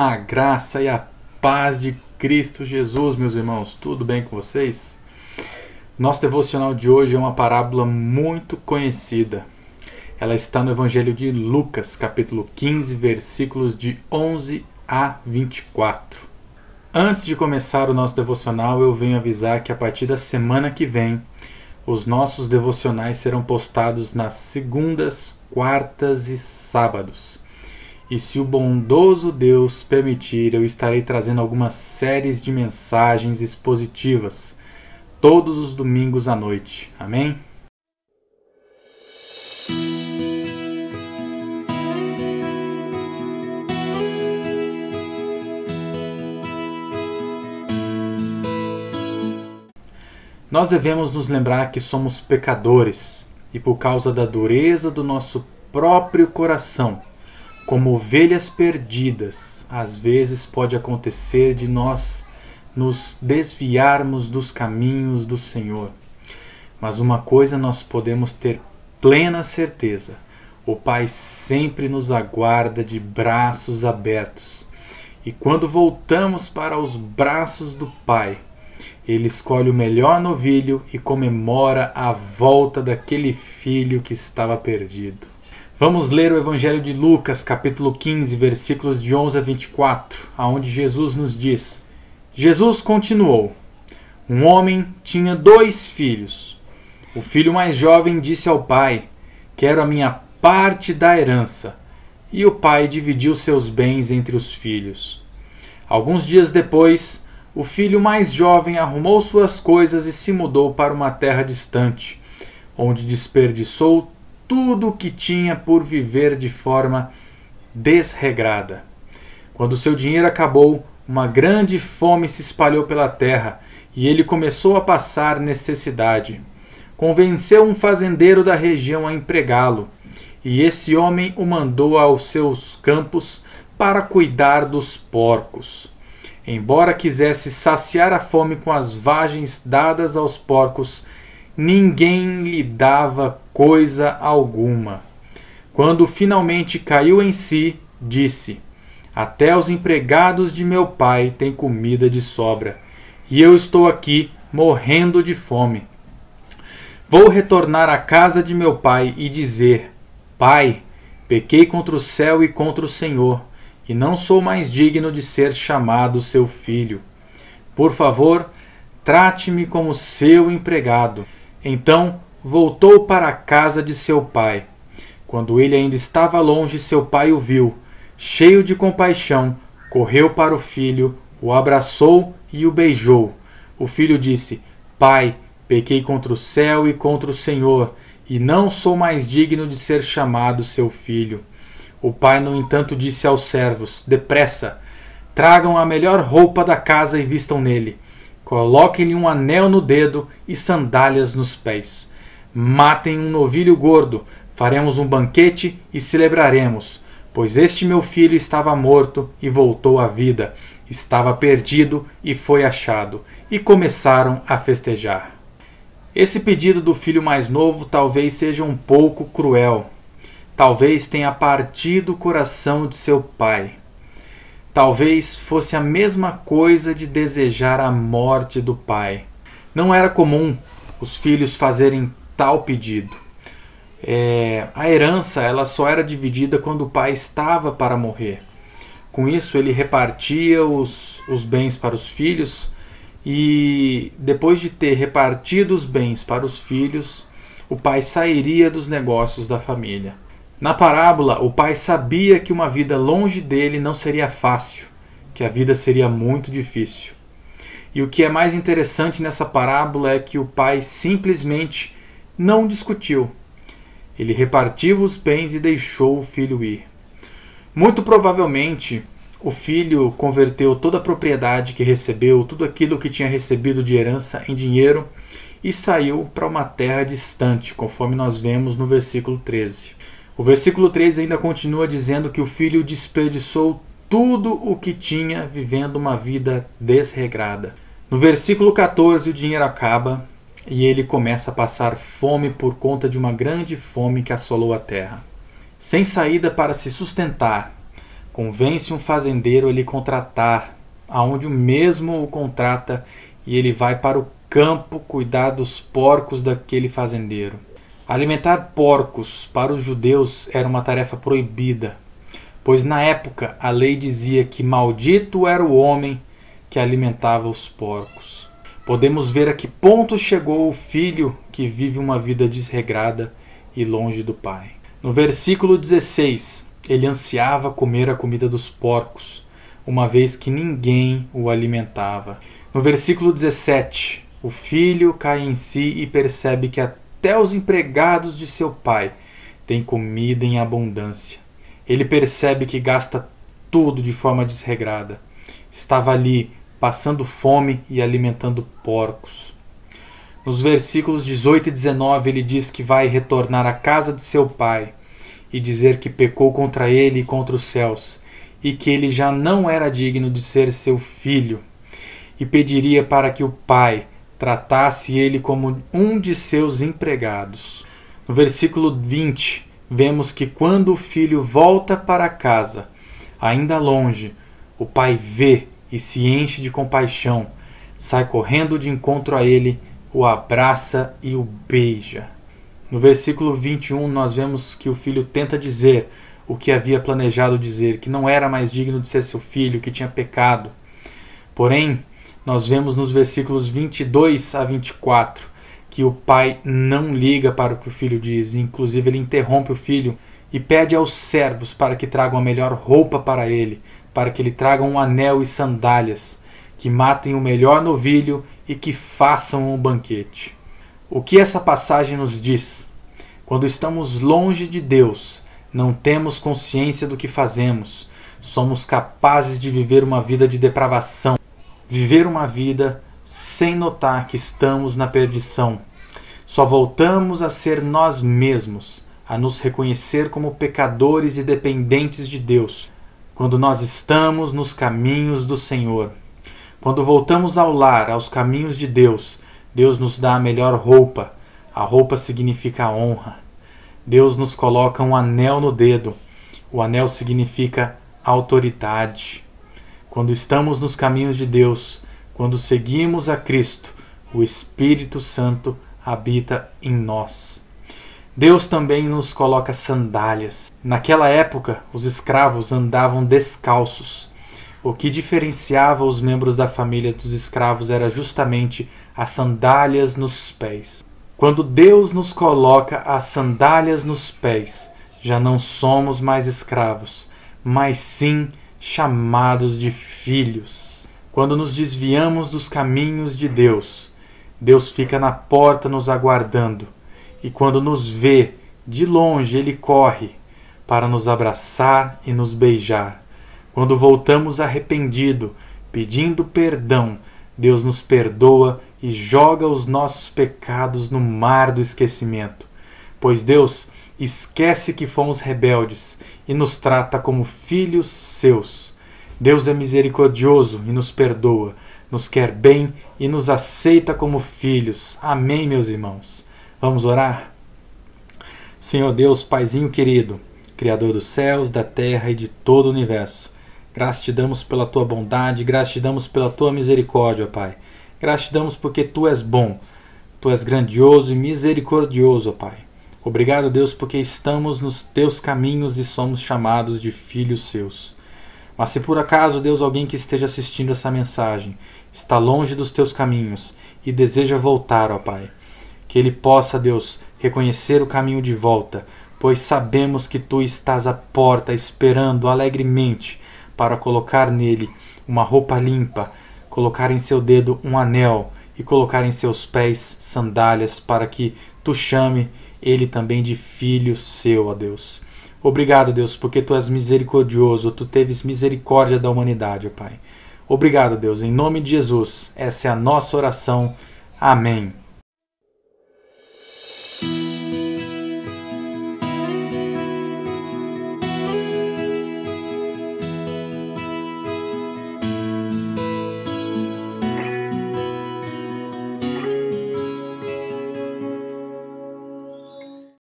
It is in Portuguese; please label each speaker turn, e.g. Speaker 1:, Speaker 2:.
Speaker 1: A graça e a paz de Cristo Jesus, meus irmãos, tudo bem com vocês? Nosso devocional de hoje é uma parábola muito conhecida. Ela está no Evangelho de Lucas, capítulo 15, versículos de 11 a 24. Antes de começar o nosso devocional, eu venho avisar que a partir da semana que vem, os nossos devocionais serão postados nas segundas, quartas e sábados. E se o bondoso Deus permitir, eu estarei trazendo algumas séries de mensagens expositivas, todos os domingos à noite. Amém? Nós devemos nos lembrar que somos pecadores e por causa da dureza do nosso próprio coração, como ovelhas perdidas, às vezes pode acontecer de nós nos desviarmos dos caminhos do Senhor. Mas uma coisa nós podemos ter plena certeza: o Pai sempre nos aguarda de braços abertos. E quando voltamos para os braços do Pai, Ele escolhe o melhor novilho e comemora a volta daquele filho que estava perdido. Vamos ler o Evangelho de Lucas, capítulo 15, versículos de 11 a 24, aonde Jesus nos diz: Jesus continuou: Um homem tinha 2 filhos. O filho mais jovem disse ao pai: Quero a minha parte da herança. E o pai dividiu seus bens entre os filhos. Alguns dias depois, o filho mais jovem arrumou suas coisas e se mudou para uma terra distante, onde desperdiçou tudo o que tinha por viver de forma desregrada. Quando seu dinheiro acabou, uma grande fome se espalhou pela terra e ele começou a passar necessidade. Convenceu um fazendeiro da região a empregá-lo, e esse homem o mandou aos seus campos para cuidar dos porcos. Embora quisesse saciar a fome com as vagens dadas aos porcos, ninguém lhe dava coisa alguma. Quando finalmente caiu em si, disse: Até os empregados de meu pai têm comida de sobra, e eu estou aqui morrendo de fome. Vou retornar à casa de meu pai e dizer: Pai, pequei contra o céu e contra o Senhor, e não sou mais digno de ser chamado seu filho. Por favor, trate-me como seu empregado. Então voltou para a casa de seu pai. Quando ele ainda estava longe, seu pai o viu. Cheio de compaixão, correu para o filho, o abraçou e o beijou. O filho disse: Pai, pequei contra o céu e contra o Senhor, e não sou mais digno de ser chamado seu filho. O pai, no entanto, disse aos servos: Depressa, tragam a melhor roupa da casa e vistam nele. Coloquem-lhe um anel no dedo e sandálias nos pés. Matem um novilho gordo, faremos um banquete e celebraremos, pois este meu filho estava morto e voltou à vida, estava perdido e foi achado. E começaram a festejar. Esse pedido do filho mais novo talvez seja um pouco cruel. Talvez tenha partido o coração de seu pai. Talvez fosse a mesma coisa de desejar a morte do pai. Não era comum os filhos fazerem tal pedido. A herança ela só era dividida quando o pai estava para morrer. Com isso, ele repartia os bens para os filhos, e depois de ter repartido os bens para os filhos, o pai sairia dos negócios da família. Na parábola, o pai sabia que uma vida longe dele não seria fácil, que a vida seria muito difícil. E o que é mais interessante nessa parábola é que o pai simplesmente não discutiu. Ele repartiu os bens e deixou o filho ir. Muito provavelmente, o filho converteu toda a propriedade que recebeu, tudo aquilo que tinha recebido de herança em dinheiro e saiu para uma terra distante, conforme nós vemos no versículo 13. O versículo 13 ainda continua dizendo que o filho desperdiçou tudo o que tinha, vivendo uma vida desregrada. No versículo 14, o dinheiro acaba e ele começa a passar fome por conta de uma grande fome que assolou a terra. Sem saída para se sustentar, convence um fazendeiro a lhe contratar, aonde o mesmo o contrata, e ele vai para o campo cuidar dos porcos daquele fazendeiro. Alimentar porcos para os judeus era uma tarefa proibida, pois na época a lei dizia que maldito era o homem que alimentava os porcos. Podemos ver a que ponto chegou o filho que vive uma vida desregrada e longe do pai. No versículo 16, ele ansiava comer a comida dos porcos, uma vez que ninguém o alimentava. No versículo 17, o filho cai em si e percebe que até os empregados de seu pai têm comida em abundância. Ele percebe que gasta tudo de forma desregrada. Estava ali, passando fome e alimentando porcos. Nos versículos 18 e 19, ele diz que vai retornar à casa de seu pai e dizer que pecou contra ele e contra os céus, e que ele já não era digno de ser seu filho, e pediria para que o pai tratasse ele como um de seus empregados. No versículo 20, vemos que quando o filho volta para casa, ainda longe, o pai vê e se enche de compaixão, sai correndo de encontro a ele, o abraça e o beija. No versículo 21, nós vemos que o filho tenta dizer o que havia planejado dizer, que não era mais digno de ser seu filho, que tinha pecado. Porém, nós vemos nos versículos 22 a 24 que o pai não liga para o que o filho diz, inclusive ele interrompe o filho e pede aos servos para que tragam a melhor roupa para ele, para que lhe tragam um anel e sandálias, que matem o melhor novilho e que façam um banquete. O que essa passagem nos diz? Quando estamos longe de Deus, não temos consciência do que fazemos, somos capazes de viver uma vida de depravação, viver uma vida sem notar que estamos na perdição. Só voltamos a ser nós mesmos, a nos reconhecer como pecadores e dependentes de Deus, quando nós estamos nos caminhos do Senhor. Quando voltamos ao lar, aos caminhos de Deus, Deus nos dá a melhor roupa. A roupa significa honra. Deus nos coloca um anel no dedo. O anel significa autoridade. Quando estamos nos caminhos de Deus, quando seguimos a Cristo, o Espírito Santo habita em nós. Deus também nos coloca sandálias. Naquela época, os escravos andavam descalços. O que diferenciava os membros da família dos escravos era justamente as sandálias nos pés. Quando Deus nos coloca as sandálias nos pés, já não somos mais escravos, mas sim chamados de filhos. Quando nos desviamos dos caminhos de Deus, Deus fica na porta nos aguardando. E quando nos vê de longe, Ele corre para nos abraçar e nos beijar. Quando voltamos arrependido, pedindo perdão, Deus nos perdoa e joga os nossos pecados no mar do esquecimento. Pois Deus esquece que fomos rebeldes e nos trata como filhos seus. Deus é misericordioso e nos perdoa, nos quer bem e nos aceita como filhos. Amém, meus irmãos. Vamos orar? Senhor Deus, Paizinho querido, Criador dos céus, da terra e de todo o universo, graças te damos pela tua bondade, graças te damos pela tua misericórdia, Pai. Graças te damos porque tu és bom, tu és grandioso e misericordioso, Pai. Obrigado, Deus, porque estamos nos teus caminhos e somos chamados de filhos seus. Mas se por acaso, Deus, alguém que esteja assistindo essa mensagem está longe dos teus caminhos e deseja voltar, ó Pai, que ele possa, Deus, reconhecer o caminho de volta, pois sabemos que tu estás à porta esperando alegremente para colocar nele uma roupa limpa, colocar em seu dedo um anel e colocar em seus pés sandálias para que tu chame ele também de filho seu, ó Deus. Obrigado, Deus, porque tu és misericordioso, tu teves misericórdia da humanidade, ó Pai. Obrigado, Deus, em nome de Jesus. Essa é a nossa oração. Amém.